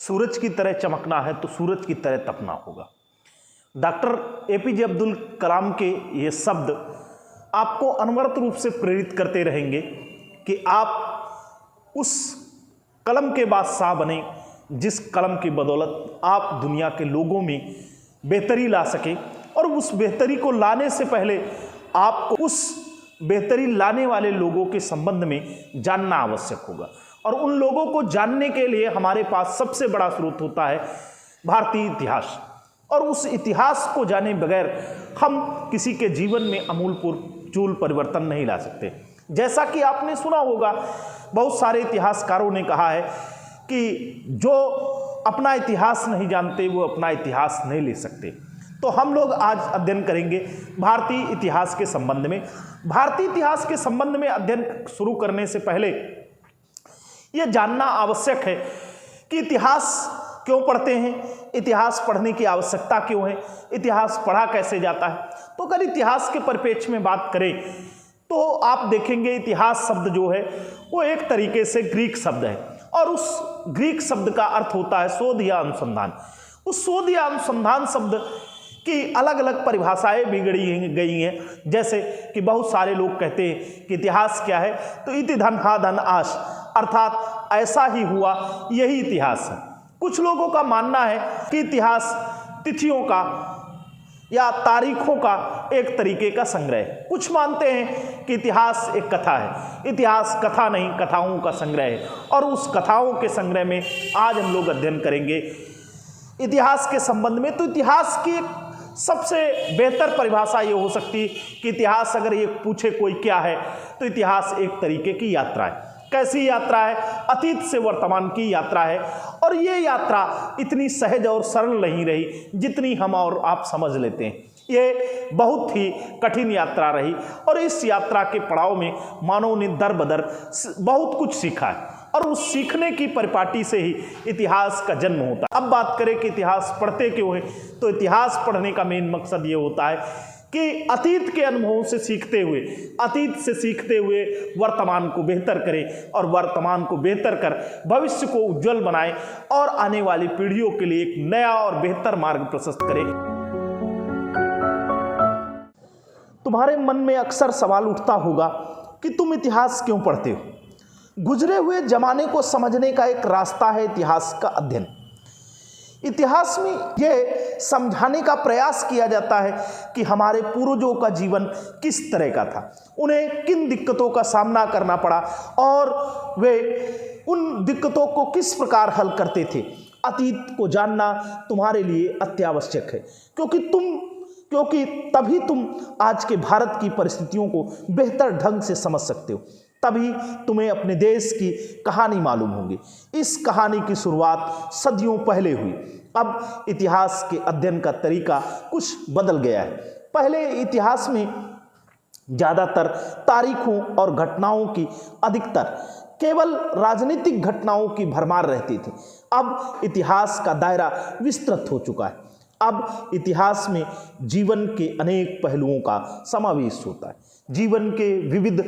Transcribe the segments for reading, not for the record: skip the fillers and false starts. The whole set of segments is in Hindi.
सूरज की तरह चमकना है तो सूरज की तरह तपना होगा। डॉक्टर एपीजे अब्दुल कलाम के ये शब्द आपको अनवरत रूप से प्रेरित करते रहेंगे कि आप उस कलम के बादशाह बने जिस कलम की बदौलत आप दुनिया के लोगों में बेहतरी ला सकें, और उस बेहतरी को लाने से पहले आपको उस बेहतरी लाने वाले लोगों के संबंध में जानना आवश्यक होगा। और उन लोगों को जानने के लिए हमारे पास सबसे बड़ा स्रोत होता है भारतीय इतिहास, और उस इतिहास को जाने बगैर हम किसी के जीवन में आमूल परिवर्तन नहीं ला सकते। जैसा कि आपने सुना होगा, बहुत सारे इतिहासकारों ने कहा है कि जो अपना इतिहास नहीं जानते वो अपना इतिहास नहीं ले सकते। तो हम लोग आज अध्ययन करेंगे भारतीय इतिहास के संबंध में। भारतीय इतिहास के संबंध में अध्ययन शुरू करने से पहले यह जानना आवश्यक है कि इतिहास क्यों पढ़ते हैं, इतिहास पढ़ने की आवश्यकता क्यों है, इतिहास पढ़ा कैसे जाता है। तो अगर इतिहास के परिप्रेक्ष्य में बात करें तो आप देखेंगे इतिहास शब्द जो है वो एक तरीके से ग्रीक शब्द है, और उस ग्रीक शब्द का अर्थ होता है शोध या अनुसंधान। उस शोध या अनुसंधान शब्द की अलग अलग परिभाषाएं बिगड़ी गई हैं। जैसे कि बहुत सारे लोग कहते हैं कि इतिहास क्या है, तो इति धन हा धन आश, अर्थात ऐसा ही हुआ यही इतिहास है। कुछ लोगों का मानना है कि इतिहास तिथियों का या तारीखों का एक तरीके का संग्रह है। कुछ मानते हैं कि इतिहास एक कथा है। इतिहास कथा नहीं, कथाओं का संग्रह है, और उस कथाओं के संग्रह में आज हम लोग अध्ययन करेंगे इतिहास के संबंध में। तो इतिहास की सबसे बेहतर परिभाषा ये हो सकती है कि इतिहास अगर ये पूछे कोई क्या है, तो इतिहास एक तरीके की यात्रा है। कैसी यात्रा है? अतीत से वर्तमान की यात्रा है, और ये यात्रा इतनी सहज और सरल नहीं रही जितनी हम और आप समझ लेते हैं। ये बहुत ही कठिन यात्रा रही, और इस यात्रा के पड़ाव में मानव ने दर बदर बहुत कुछ सीखा है, और उस सीखने की परिपाटी से ही इतिहास का जन्म होता है। अब बात करें कि इतिहास पढ़ते क्यों है, तो इतिहास पढ़ने का मेन मकसद ये होता है कि अतीत के अनुभवों से सीखते हुए, अतीत से सीखते हुए वर्तमान को बेहतर करें, और वर्तमान को बेहतर कर भविष्य को उज्जवल बनाएं, और आने वाली पीढ़ियों के लिए एक नया और बेहतर मार्ग प्रशस्त करें। तुम्हारे मन में अक्सर सवाल उठता होगा कि तुम इतिहास क्यों पढ़ते हो। गुजरे हुए जमाने को समझने का एक रास्ता है इतिहास का अध्ययन। इतिहास में यह समझाने का प्रयास किया जाता है कि हमारे पूर्वजों का जीवन किस तरह का था, उन्हें किन दिक्कतों का सामना करना पड़ा, और वे उन दिक्कतों को किस प्रकार हल करते थे। अतीत को जानना तुम्हारे लिए अत्यावश्यक है, क्योंकि तभी तुम आज के भारत की परिस्थितियों को बेहतर ढंग से समझ सकते हो। तभी तुम्हें अपने देश की कहानी मालूम होगी। इस कहानी की शुरुआत सदियों पहले हुई। अब इतिहास के अध्ययन का तरीका कुछ बदल गया है। पहले इतिहास में ज़्यादातर तारीखों और घटनाओं की अधिकतर केवल राजनीतिक घटनाओं की भरमार रहती थी। अब इतिहास का दायरा विस्तृत हो चुका है। अब इतिहास में जीवन के अनेक पहलुओं का समावेश होता है। जीवन के विविध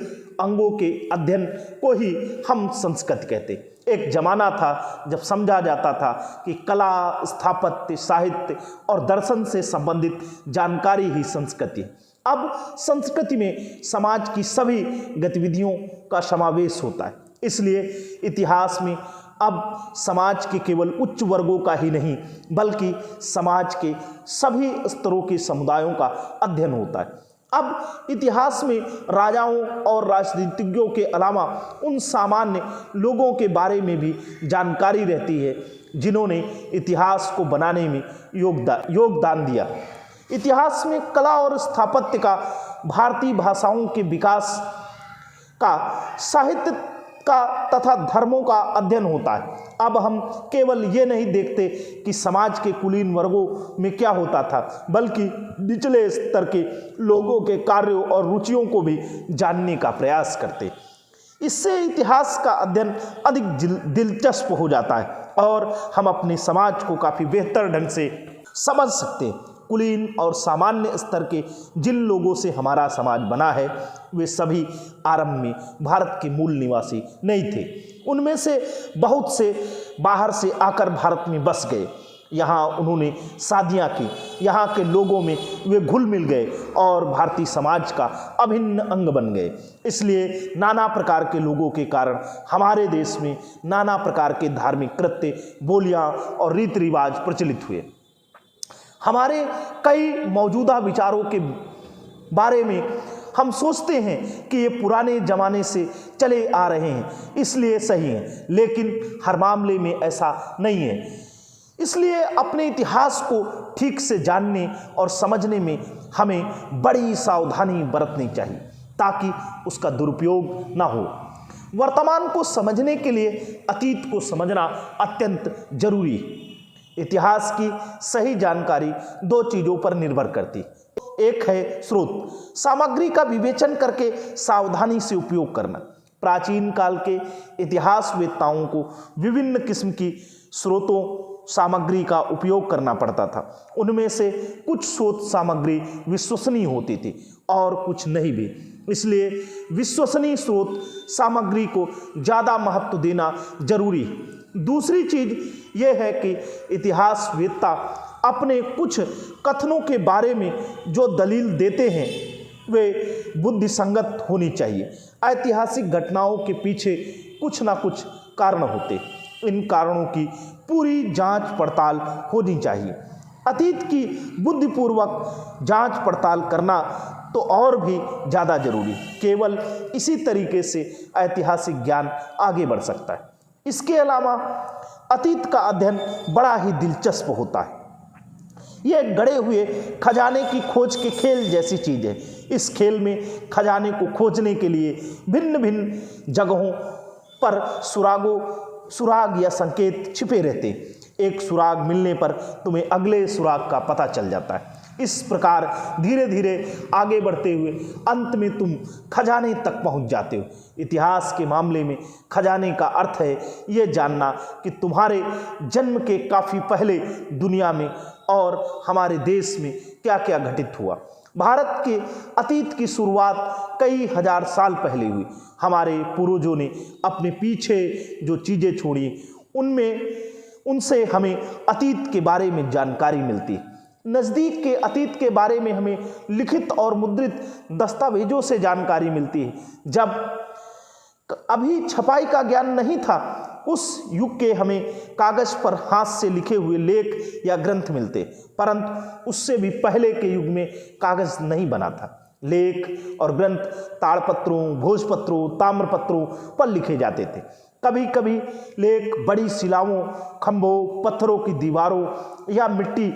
अंगों के अध्ययन को ही हम संस्कृति कहते हैं। एक जमाना था जब समझा जाता था कि कला, स्थापत्य, साहित्य और दर्शन से संबंधित जानकारी ही संस्कृति है। अब संस्कृति में समाज की सभी गतिविधियों का समावेश होता है। इसलिए इतिहास में अब समाज के केवल उच्च वर्गों का ही नहीं, बल्कि समाज के सभी स्तरों के समुदायों का अध्ययन होता है। अब इतिहास में राजाओं और राजनीतिज्ञों के अलावा उन सामान्य लोगों के बारे में भी जानकारी रहती है जिन्होंने इतिहास को बनाने में योगदान दिया। इतिहास में कला और स्थापत्य का, भारतीय भाषाओं के विकास का, साहित्य का तथा धर्मों का अध्ययन होता है। अब हम केवल ये नहीं देखते कि समाज के कुलीन वर्गों में क्या होता था, बल्कि निचले स्तर के लोगों के कार्यों और रुचियों को भी जानने का प्रयास करते। इससे इतिहास का अध्ययन अधिक दिलचस्प हो जाता है, और हम अपने समाज को काफ़ी बेहतर ढंग से समझ सकते हैं। कुलीन और सामान्य स्तर के जिन लोगों से हमारा समाज बना है वे सभी आरंभ में भारत के मूल निवासी नहीं थे। उनमें से बहुत से बाहर से आकर भारत में बस गए। यहाँ उन्होंने शादियाँ की, यहाँ के लोगों में वे घुल मिल गए और भारतीय समाज का अभिन्न अंग बन गए। इसलिए नाना प्रकार के लोगों के कारण हमारे देश में नाना प्रकार के धार्मिक कृत्य, बोलियाँ और रीति रिवाज प्रचलित हुए। हमारे कई मौजूदा विचारों के बारे में हम सोचते हैं कि ये पुराने ज़माने से चले आ रहे हैं, इसलिए सही हैं, लेकिन हर मामले में ऐसा नहीं है। इसलिए अपने इतिहास को ठीक से जानने और समझने में हमें बड़ी सावधानी बरतनी चाहिए ताकि उसका दुरुपयोग ना हो। वर्तमान को समझने के लिए अतीत को समझना अत्यंत जरूरी है। इतिहास की सही जानकारी दो चीज़ों पर निर्भर करती है। एक है स्रोत, सामग्री का विवेचन करके सावधानी से उपयोग करना। प्राचीन काल के इतिहासवेत्ताओं को विभिन्न किस्म की स्रोतों सामग्री का उपयोग करना पड़ता था। उनमें से कुछ स्रोत सामग्री विश्वसनीय होती थी और कुछ नहीं भी। इसलिए विश्वसनीय स्रोत सामग्री को ज़्यादा महत्व देना जरूरी है। दूसरी चीज़ यह है कि इतिहासवेत्ता अपने कुछ कथनों के बारे में जो दलील देते हैं वे बुद्धिसंगत होनी चाहिए। ऐतिहासिक घटनाओं के पीछे कुछ ना कुछ कारण होते, इन कारणों की पूरी जांच पड़ताल होनी चाहिए। अतीत की बुद्धिपूर्वक जांच पड़ताल करना तो और भी ज़्यादा जरूरी। केवल इसी तरीके से ऐतिहासिक ज्ञान आगे बढ़ सकता है। इसके अलावा अतीत का अध्ययन बड़ा ही दिलचस्प होता है। यह गड़े हुए खजाने की खोज के खेल जैसी चीज़ है। इस खेल में खजाने को खोजने के लिए भिन्न भिन्न जगहों पर सुराग या संकेत छिपे रहते। एक सुराग मिलने पर तुम्हें अगले सुराग का पता चल जाता है। इस प्रकार धीरे धीरे आगे बढ़ते हुए अंत में तुम खजाने तक पहुंच जाते हो। इतिहास के मामले में खजाने का अर्थ है ये जानना कि तुम्हारे जन्म के काफ़ी पहले दुनिया में और हमारे देश में क्या क्या घटित हुआ। भारत के अतीत की शुरुआत कई हजार साल पहले हुई। हमारे पूर्वजों ने अपने पीछे जो चीज़ें छोड़ी उनसे हमें अतीत के बारे में जानकारी मिलती है। नज़दीक के अतीत के बारे में हमें लिखित और मुद्रित दस्तावेजों से जानकारी मिलती है। जब अभी छपाई का ज्ञान नहीं था उस युग के हमें कागज़ पर हाथ से लिखे हुए लेख या ग्रंथ मिलते, परंतु उससे भी पहले के युग में कागज़ नहीं बना था। लेख और ग्रंथ ताड़पत्रों, भोजपत्रों, ताम्रपत्रों पर लिखे जाते थे। कभी कभी लेख बड़ी शिलाओं, खंभों, पत्थरों की दीवारों या मिट्टी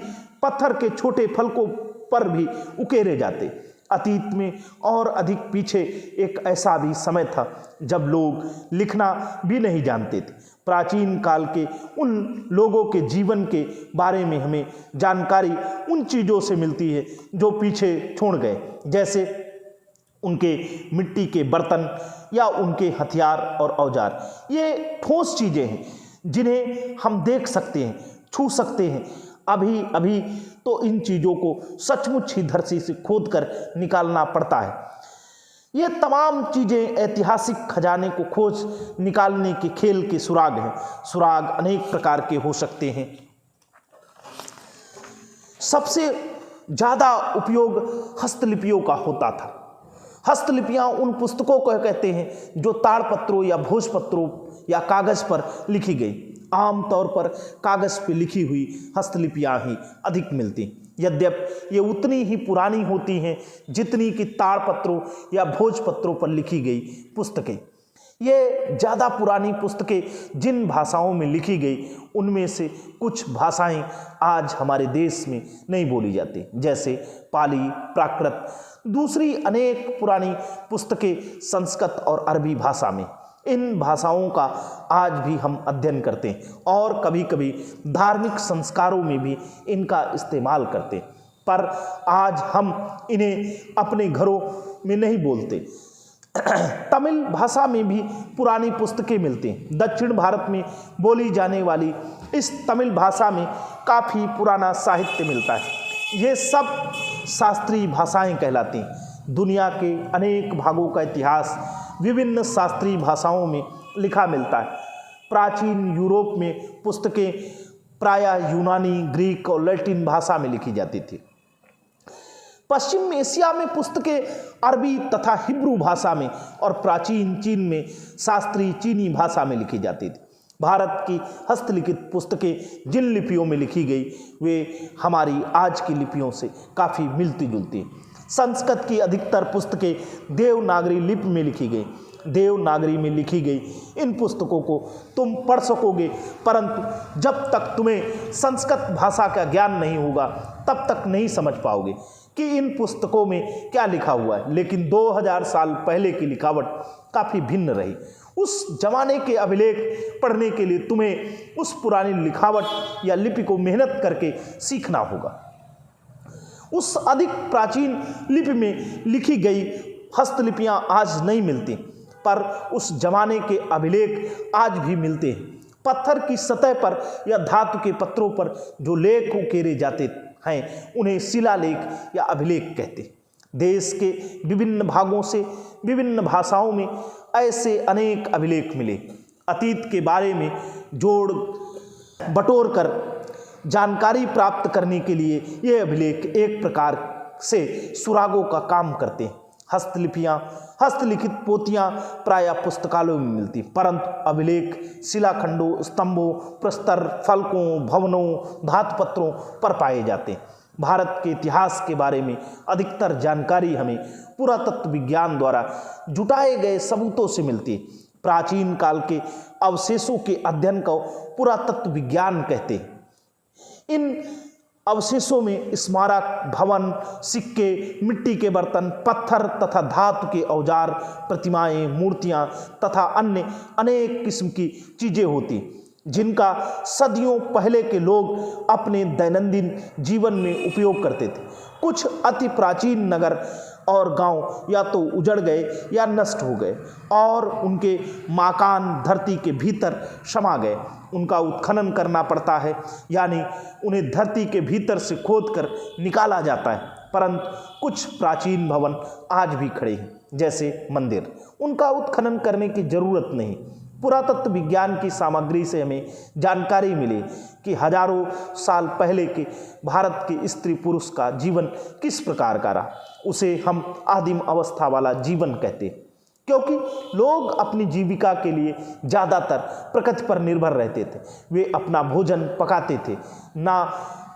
पत्थर के छोटे फलकों पर भी उकेरे जाते। अतीत में और अधिक पीछे एक ऐसा भी समय था जब लोग लिखना भी नहीं जानते थे। प्राचीन काल के उन लोगों के जीवन के बारे में हमें जानकारी उन चीज़ों से मिलती है जो पीछे छोड़ गए, जैसे उनके मिट्टी के बर्तन या उनके हथियार और औजार। ये ठोस चीज़ें हैं जिन्हें हम देख सकते हैं, छू सकते हैं। अभी अभी तो इन चीज़ों को सचमुच ही धरती से खोद कर निकालना पड़ता है। ये तमाम चीज़ें ऐतिहासिक खजाने को खोज निकालने के खेल के सुराग हैं। सुराग अनेक प्रकार के हो सकते हैं। सबसे ज़्यादा उपयोग हस्तलिपियों का होता था। हस्तलिपियाँ उन पुस्तकों को कहते हैं जो ताड़पत्रों या भोजपत्रों या कागज़ पर लिखी गई। आमतौर पर कागज़ पर लिखी हुई हस्तलिपियाँ ही अधिक मिलती, यद्यपि ये उतनी ही पुरानी होती हैं जितनी कि ताड़पत्रों या भोजपत्रों पर लिखी गई पुस्तकें। ये ज़्यादा पुरानी पुस्तकें जिन भाषाओं में लिखी गई उनमें से कुछ भाषाएं आज हमारे देश में नहीं बोली जाती, जैसे पाली, प्राकृत। दूसरी अनेक पुरानी पुस्तकें संस्कृत और अरबी भाषा में। इन भाषाओं का आज भी हम अध्ययन करते हैं और कभी कभी धार्मिक संस्कारों में भी इनका इस्तेमाल करते हैं, पर आज हम इन्हें अपने घरों में नहीं बोलते। तमिल भाषा में भी पुरानी पुस्तकें मिलती हैं। दक्षिण भारत में बोली जाने वाली इस तमिल भाषा में काफ़ी पुराना साहित्य मिलता है। ये सब शास्त्रीय भाषाएं कहलाती हैं। दुनिया के अनेक भागों का इतिहास विभिन्न शास्त्रीय भाषाओं में लिखा मिलता है। प्राचीन यूरोप में पुस्तकें प्रायः यूनानी, ग्रीक और लैटिन भाषा में लिखी जाती थी। पश्चिम एशिया में पुस्तकें अरबी तथा हिब्रू भाषा में और प्राचीन चीन में शास्त्रीय चीनी भाषा में लिखी जाती थी। भारत की हस्तलिखित पुस्तकें जिन लिपियों में लिखी गई वे हमारी आज की लिपियों से काफ़ी मिलती जुलती हैं। संस्कृत की अधिकतर पुस्तकें देवनागरी लिपि में लिखी गई। देवनागरी में लिखी गई इन पुस्तकों को तुम पढ़ सकोगे, परंतु जब तक तुम्हें संस्कृत भाषा का ज्ञान नहीं होगा तब तक नहीं समझ पाओगे कि इन पुस्तकों में क्या लिखा हुआ है। लेकिन 2000 साल पहले की लिखावट काफ़ी भिन्न रही। उस जमाने के अभिलेख पढ़ने के लिए तुम्हें उस पुरानी लिखावट या लिपि को मेहनत करके सीखना होगा। उस अधिक प्राचीन लिपि में लिखी गई हस्तलिपियां आज नहीं मिलती, पर उस जमाने के अभिलेख आज भी मिलते हैं। पत्थर की सतह पर या धातु के पत्रों पर जो लेख उकेरे जाते हैं उन्हें शिलालेख या अभिलेख कहते। देश के विभिन्न भागों से विभिन्न भाषाओं में ऐसे अनेक अभिलेख मिले। अतीत के बारे में जोड़ बटोर कर जानकारी प्राप्त करने के लिए ये अभिलेख एक प्रकार से सुरागों का काम करते हैं। हस्तलिखित पोथियाँ प्रायः पुस्तकालयों में मिलती, परंतु अभिलेख शिलाखंडों, स्तंभों, प्रस्तर फलकों, भवनों, धातुपत्रों पर पाए जाते हैं। भारत के इतिहास के बारे में अधिकतर जानकारी हमें पुरातत्व विज्ञान द्वारा जुटाए गए सबूतों से मिलती है। प्राचीन काल के अवशेषों के अध्ययन को पुरातत्व विज्ञान कहते हैं। इन अवशेषों में स्मारक, भवन, सिक्के, मिट्टी के बर्तन, पत्थर तथा धातु के औजार, प्रतिमाएं, मूर्तियां तथा अन्य अनेक किस्म की चीजें होती जिनका सदियों पहले के लोग अपने दैनंदिन जीवन में उपयोग करते थे। कुछ अति प्राचीन नगर और गांव या तो उजड़ गए या नष्ट हो गए और उनके मकान धरती के भीतर समा गए। उनका उत्खनन करना पड़ता है, यानी उन्हें धरती के भीतर से खोदकर निकाला जाता है। परंतु कुछ प्राचीन भवन आज भी खड़े हैं, जैसे मंदिर। उनका उत्खनन करने की जरूरत नहीं। पुरातत्व विज्ञान की सामग्री से हमें जानकारी मिली कि हजारों साल पहले के भारत के स्त्री पुरुष का जीवन किस प्रकार का रहा। उसे हम आदिम अवस्था वाला जीवन कहते हैं, क्योंकि लोग अपनी जीविका के लिए ज़्यादातर प्रकृति पर निर्भर रहते थे। वे अपना भोजन पकाते थे, ना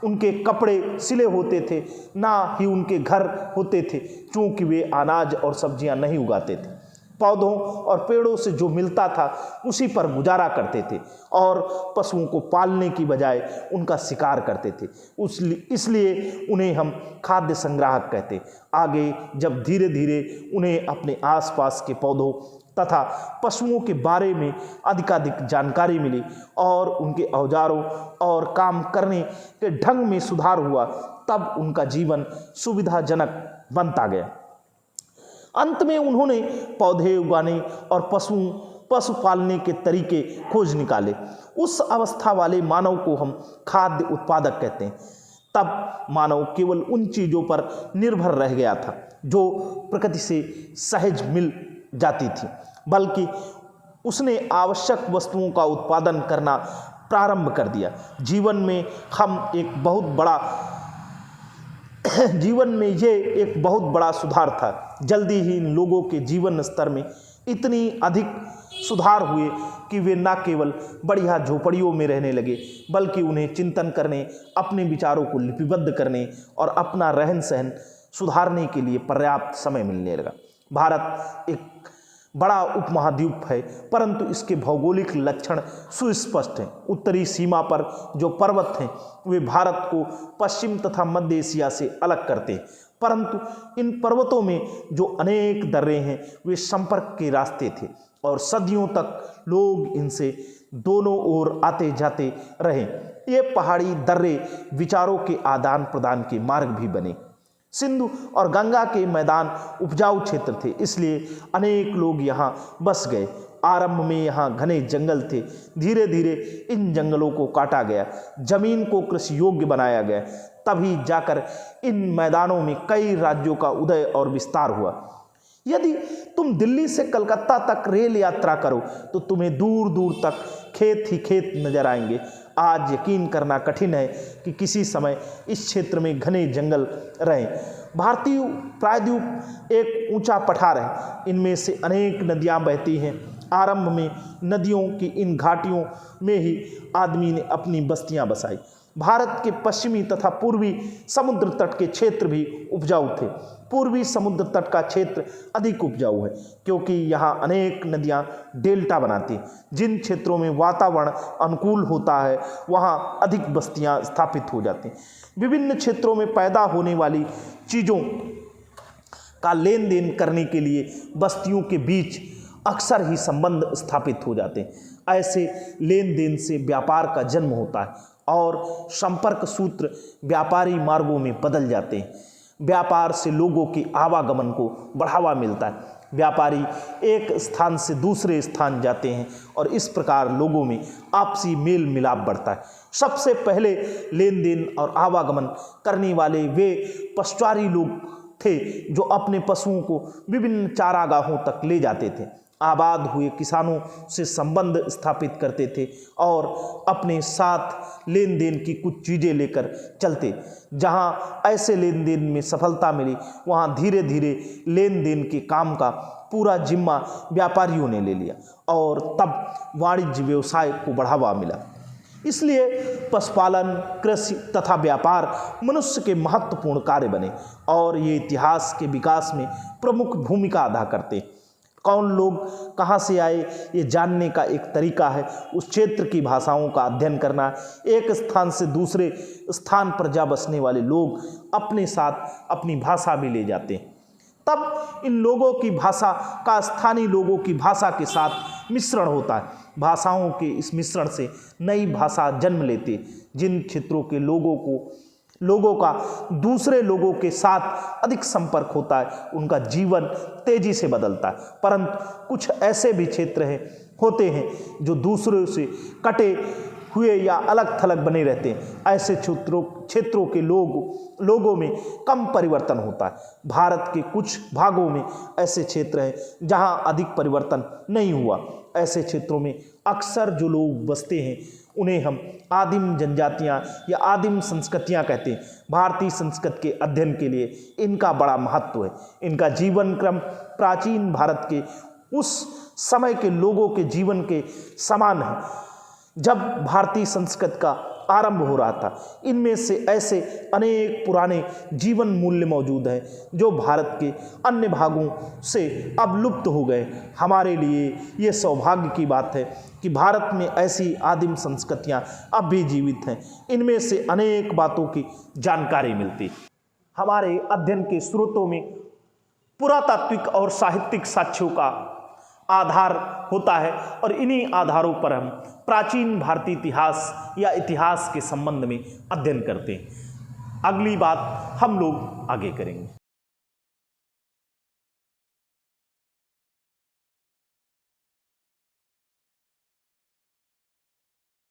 उनके कपड़े सिले होते थे, ना ही उनके घर होते थे, चूँकि वे अनाज और सब्जियां नहीं उगाते थे। पौधों और पेड़ों से जो मिलता था उसी पर गुजारा करते थे और पशुओं को पालने की बजाय उनका शिकार करते थे। इसलिए उन्हें हम खाद्य संग्राहक कहते। आगे जब धीरे धीरे उन्हें अपने आसपास के पौधों तथा पशुओं के बारे में अधिकाधिक जानकारी मिली और उनके औजारों और काम करने के ढंग में सुधार हुआ, तब उनका जीवन सुविधाजनक बनता गया। अंत में उन्होंने पौधे उगाने और पशु पालने के तरीके खोज निकाले। उस अवस्था वाले मानव को हम खाद्य उत्पादक कहते हैं। तब मानव केवल उन चीज़ों पर निर्भर रह गया था जो प्रकृति से सहज मिल जाती थी, बल्कि उसने आवश्यक वस्तुओं का उत्पादन करना प्रारंभ कर दिया। जीवन में ये एक बहुत बड़ा सुधार था। जल्दी ही इन लोगों के जीवन स्तर में इतनी अधिक सुधार हुए कि वे न केवल बढ़िया झोपड़ियों में रहने लगे, बल्कि उन्हें चिंतन करने, अपने विचारों को लिपिबद्ध करने और अपना रहन सहन सुधारने के लिए पर्याप्त समय मिलने लगा। भारत एक बड़ा उपमहाद्वीप है, परंतु इसके भौगोलिक लक्षण सुस्पष्ट हैं। उत्तरी सीमा पर जो पर्वत हैं वे भारत को पश्चिम तथा मध्य एशिया से अलग करते हैं, परंतु इन पर्वतों में जो अनेक दर्रे हैं वे संपर्क के रास्ते थे और सदियों तक लोग इनसे दोनों ओर आते जाते रहे। ये पहाड़ी दर्रे विचारों के आदान प्रदान के मार्ग भी बने। सिंधु और गंगा के मैदान उपजाऊ क्षेत्र थे, इसलिए अनेक लोग यहाँ बस गए आरंभ में यहाँ घने जंगल थे, धीरे धीरे इन जंगलों को काटा गया, जमीन को कृषि योग्य बनाया गया, तभी जाकर इन मैदानों में कई राज्यों का उदय और विस्तार हुआ। यदि तुम दिल्ली से कलकत्ता तक रेल यात्रा करो तो तुम्हें दूर दूर तक खेत ही खेत नजर आएंगे। आज यकीन करना कठिन है कि किसी समय इस क्षेत्र में घने जंगल रहे। भारतीय प्रायद्वीप एक ऊंचा पठार है, इनमें से अनेक नदियां बहती हैं। आरंभ में नदियों की इन घाटियों में ही आदमी ने अपनी बस्तियां बसाई। भारत के पश्चिमी तथा पूर्वी समुद्र तट के क्षेत्र भी उपजाऊ थे। पूर्वी समुद्र तट का क्षेत्र अधिक उपजाऊ है क्योंकि यहाँ अनेक नदियाँ डेल्टा बनाती हैं। जिन क्षेत्रों में वातावरण अनुकूल होता है वहाँ अधिक बस्तियाँ स्थापित हो जाती हैं। विभिन्न क्षेत्रों में पैदा होने वाली चीज़ों का लेन देन करने के लिए बस्तियों के बीच अक्सर ही संबंध स्थापित हो जाते हैं। ऐसे लेन देन से व्यापार का जन्म होता है और संपर्क सूत्र व्यापारी मार्गों में बदल जाते हैं। व्यापार से लोगों के आवागमन को बढ़ावा मिलता है। व्यापारी एक स्थान से दूसरे स्थान जाते हैं और इस प्रकार लोगों में आपसी मेल मिलाप बढ़ता है। सबसे पहले लेन देन और आवागमन करने वाले वे पशुचारी लोग थे जो अपने पशुओं को विभिन्न चारागाहों तक ले जाते थे। आबाद हुए किसानों से संबंध स्थापित करते थे और अपने साथ लेन देन की कुछ चीज़ें लेकर चलते। जहां ऐसे लेन देन में सफलता मिली वहां धीरे धीरे लेन देन के काम का पूरा जिम्मा व्यापारियों ने ले लिया और तब वाणिज्य व्यवसाय को बढ़ावा मिला। इसलिए पशुपालन, कृषि तथा व्यापार मनुष्य के महत्वपूर्ण कार्य बने और ये इतिहास के विकास में प्रमुख भूमिका अदा करते। कौन लोग कहाँ से आए ये जानने का एक तरीका है उस क्षेत्र की भाषाओं का अध्ययन करना। एक स्थान से दूसरे स्थान पर जा बसने वाले लोग अपने साथ अपनी भाषा भी ले जाते हैं। तब इन लोगों की भाषा का स्थानीय लोगों की भाषा के साथ मिश्रण होता है। भाषाओं के इस मिश्रण से नई भाषा जन्म लेती है। जिन क्षेत्रों के लोगों का दूसरे लोगों के साथ अधिक संपर्क होता है उनका जीवन तेजी से बदलता है। परंतु कुछ ऐसे भी क्षेत्र होते हैं जो दूसरों से कटे हुए या अलग थलग बने रहते हैं। ऐसे क्षेत्रों के लोगों में कम परिवर्तन होता है। भारत के कुछ भागों में ऐसे क्षेत्र हैं जहां अधिक परिवर्तन नहीं हुआ। ऐसे क्षेत्रों में अक्सर जो लोग बसते हैं उन्हें हम आदिम जनजातियां या आदिम संस्कृतियां कहते हैं। भारतीय संस्कृति के अध्ययन के लिए इनका बड़ा महत्व है। इनका जीवन क्रम प्राचीन भारत के उस समय के लोगों के जीवन के समान है जब भारतीय संस्कृति का आरंभ हो रहा था। इनमें से ऐसे अनेक पुराने जीवन मूल्य मौजूद हैं जो भारत के अन्य भागों से अब लुप्त हो गए। हमारे लिए ये सौभाग्य की बात है कि भारत में ऐसी आदिम संस्कृतियां अब भी जीवित हैं। इनमें से अनेक बातों की जानकारी मिलती। हमारे अध्ययन के स्रोतों में पुरातात्विक और साहित्यिक साक्ष्यों का आधार होता है और इन्हीं आधारों पर हम प्राचीन भारतीय इतिहास या इतिहास के संबंध में अध्ययन करते हैं। अगली बात हम लोग आगे करेंगे।